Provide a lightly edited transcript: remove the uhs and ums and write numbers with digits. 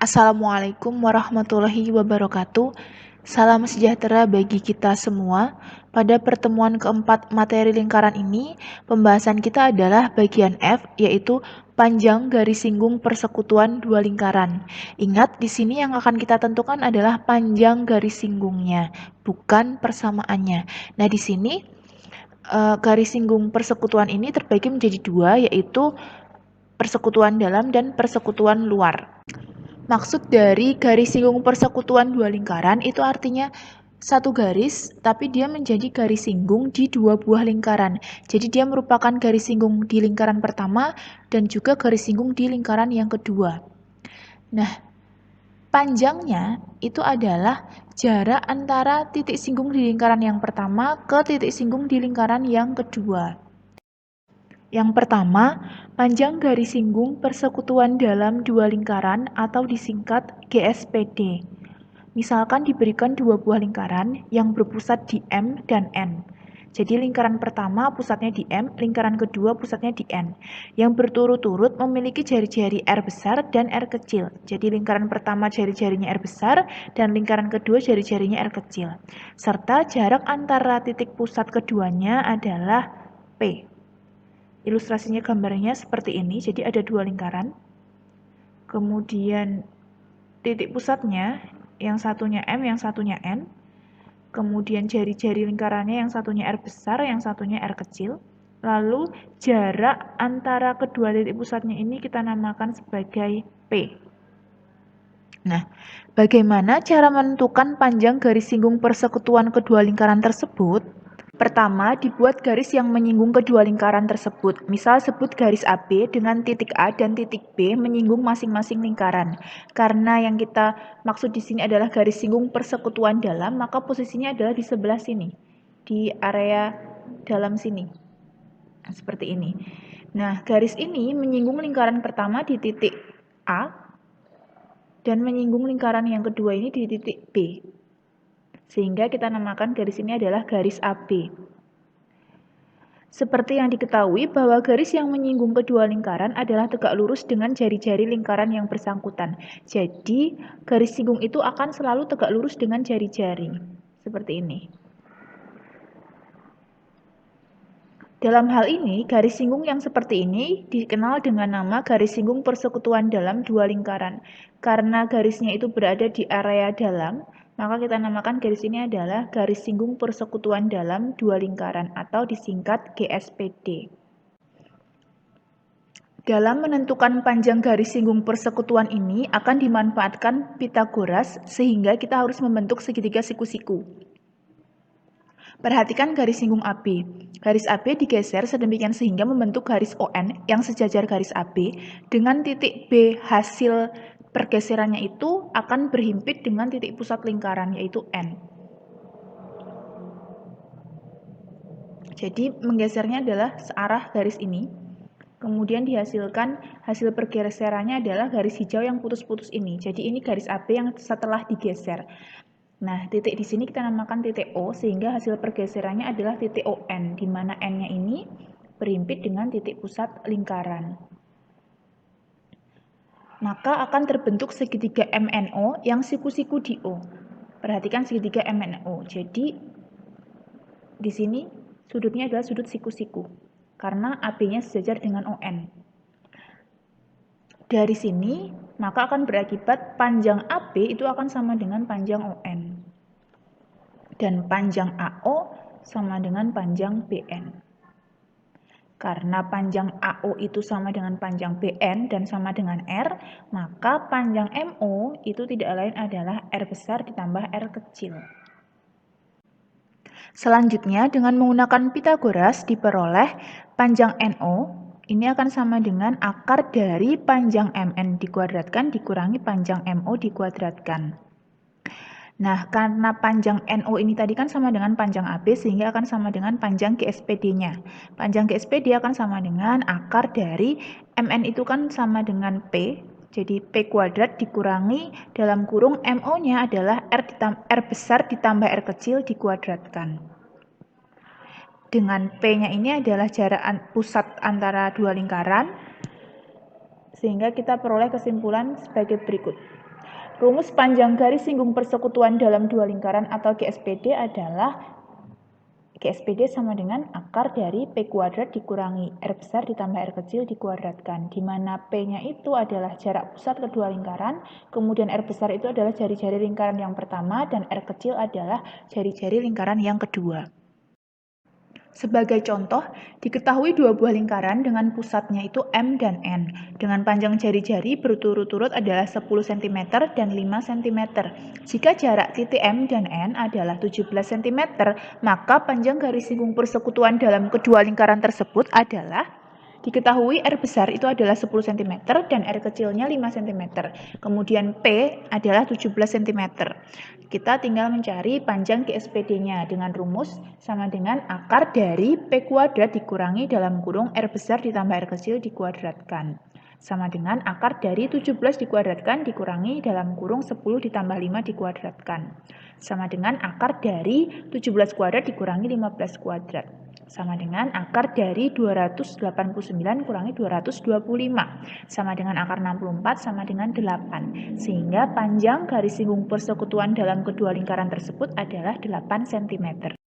Assalamualaikum warahmatullahi wabarakatuh. Salam sejahtera bagi kita semua. Pada pertemuan keempat materi lingkaran ini, pembahasan kita adalah bagian F, yaitu panjang garis singgung persekutuan dua lingkaran. Ingat, di sini yang akan kita tentukan adalah panjang garis singgungnya, bukan persamaannya. Nah, di sini garis singgung persekutuan ini terbagi menjadi dua, yaitu persekutuan dalam dan persekutuan luar. Maksud dari garis singgung persekutuan dua lingkaran itu artinya satu garis, tapi dia menjadi garis singgung di dua buah lingkaran. Jadi dia merupakan garis singgung di lingkaran pertama dan juga garis singgung di lingkaran yang kedua. Nah, panjangnya itu adalah jarak antara titik singgung di lingkaran yang pertama ke titik singgung di lingkaran yang kedua. Yang pertama, panjang garis singgung persekutuan dalam dua lingkaran atau disingkat GSPD. Misalkan diberikan dua buah lingkaran yang berpusat di M dan N. Jadi lingkaran pertama pusatnya di M, lingkaran kedua pusatnya di N. Yang berturut-turut memiliki jari-jari R besar dan R kecil. Jadi lingkaran pertama jari-jarinya R besar dan lingkaran kedua jari-jarinya R kecil. Serta jarak antara titik pusat keduanya adalah P. Ilustrasinya gambarnya seperti ini, jadi ada dua lingkaran. Kemudian titik pusatnya, yang satunya M, yang satunya N. Kemudian jari-jari lingkarannya yang satunya R besar, yang satunya R kecil. Lalu jarak antara kedua titik pusatnya ini kita namakan sebagai P. Nah, bagaimana cara menentukan panjang garis singgung persekutuan kedua lingkaran tersebut? Pertama, dibuat garis yang menyinggung kedua lingkaran tersebut. Misal sebut garis AB dengan titik A dan titik B menyinggung masing-masing lingkaran. Karena yang kita maksud di sini adalah garis singgung persekutuan dalam, maka posisinya adalah di sebelah sini, di area dalam sini. Seperti ini. Nah, garis ini menyinggung lingkaran pertama di titik A dan menyinggung lingkaran yang kedua ini di titik B. Sehingga kita namakan garis ini adalah garis AB. Seperti yang diketahui bahwa garis yang menyinggung kedua lingkaran adalah tegak lurus dengan jari-jari lingkaran yang bersangkutan. Jadi, garis singgung itu akan selalu tegak lurus dengan jari-jari. Seperti ini. Dalam hal ini, garis singgung yang seperti ini dikenal dengan nama garis singgung persekutuan dalam dua lingkaran. Karena garisnya itu berada di area dalam, maka kita namakan garis ini adalah garis singgung persekutuan dalam dua lingkaran atau disingkat GSPD. Dalam menentukan panjang garis singgung persekutuan ini akan dimanfaatkan Pythagoras sehingga kita harus membentuk segitiga siku-siku. Perhatikan garis singgung AB. Garis AB digeser sedemikian sehingga membentuk garis ON yang sejajar garis AB dengan titik B hasil pergeserannya itu akan berhimpit dengan titik pusat lingkaran yaitu N. Jadi menggesernya adalah searah garis ini. Kemudian dihasilkan hasil pergeserannya adalah garis hijau yang putus-putus ini. Jadi ini garis AB yang setelah digeser. Nah, titik di sini kita namakan titik O sehingga hasil pergeserannya adalah titik ON, di mana N-nya ini berhimpit dengan titik pusat lingkaran. Maka akan terbentuk segitiga MNO yang siku-siku di O. Perhatikan segitiga MNO. Jadi di sini sudutnya adalah sudut siku-siku karena AB-nya sejajar dengan ON. Dari sini maka akan berakibat panjang AB itu akan sama dengan panjang ON. Dan panjang AO sama dengan panjang BN. Karena panjang AO itu sama dengan panjang BN dan sama dengan R, maka panjang MO itu tidak lain adalah R besar ditambah R kecil. Selanjutnya, dengan menggunakan Pythagoras diperoleh panjang NO ini akan sama dengan akar dari panjang MN dikuadratkan dikurangi panjang MO dikuadratkan. Nah, karena panjang NO ini tadi kan sama dengan panjang AB sehingga akan sama dengan panjang GSPD-nya. Panjang GSPD akan sama dengan akar dari MN itu kan sama dengan P. Jadi P kuadrat dikurangi dalam kurung MO-nya adalah R besar ditambah R kecil dikuadratkan. Dengan P-nya ini adalah jarak pusat antara dua lingkaran. Sehingga kita peroleh kesimpulan sebagai berikut. Rumus panjang garis singgung persekutuan dalam dua lingkaran atau GSPD adalah GSPD sama dengan akar dari P kuadrat dikurangi R besar ditambah R kecil dikuadratkan, di mana P-nya itu adalah jarak pusat kedua lingkaran, kemudian R besar itu adalah jari-jari lingkaran yang pertama, dan R kecil adalah jari-jari lingkaran yang kedua. Sebagai contoh, diketahui dua buah lingkaran dengan pusatnya itu M dan N, dengan panjang jari-jari berturut-turut adalah 10 cm dan 5 cm. Jika jarak titik M dan N adalah 17 cm, maka panjang garis singgung persekutuan dalam kedua lingkaran tersebut adalah diketahui R besar itu adalah 10 cm dan R kecilnya 5 cm. Kemudian P adalah 17 cm. Kita tinggal mencari panjang GSPD-nya dengan rumus sama dengan akar dari P kuadrat dikurangi dalam kurung R besar ditambah R kecil dikuadratkan. Sama dengan akar dari 17 dikuadratkan dikurangi dalam kurung 10 ditambah 5 dikuadratkan. Sama dengan akar dari 17 kuadrat dikurangi 15 kuadrat. Sama dengan akar dari 289 kurangi 225. Sama dengan akar 64 sama dengan 8. Sehingga panjang garis singgung persekutuan dalam kedua lingkaran tersebut adalah 8 cm.